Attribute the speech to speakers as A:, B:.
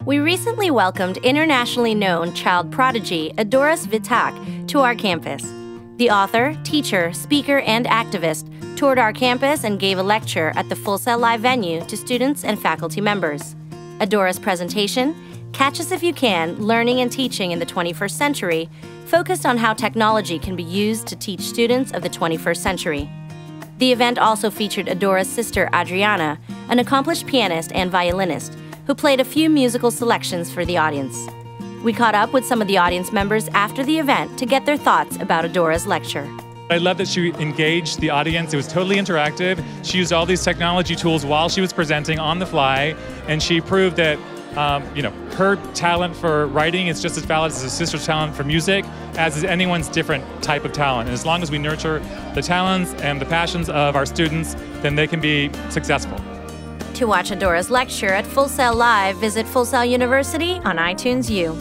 A: We recently welcomed internationally known child prodigy Adoris Vitak to our campus. The author, teacher, speaker, and activist toured our campus and gave a lecture at the Full Sail Live venue to students and faculty members. Adoris' presentation, Catch Us If You Can, Learning and Teaching in the 21st Century, focused on how technology can be used to teach students of the 21st century. The event also featured Adoris' sister Adriana, an accomplished pianist and violinist, who played a few musical selections for the audience. We caught up with some of the audience members after the event to get their thoughts about Adoris' lecture.
B: I love that she engaged the audience. It was totally interactive. She used all these technology tools while she was presenting on the fly, and she proved that her talent for writing is just as valid as her sister's talent for music, as is anyone's different type of talent. And as long as we nurture the talents and the passions of our students, then they can be successful.
A: To watch Adoris' lecture at Full Sail Live, visit Full Sail University on iTunes U.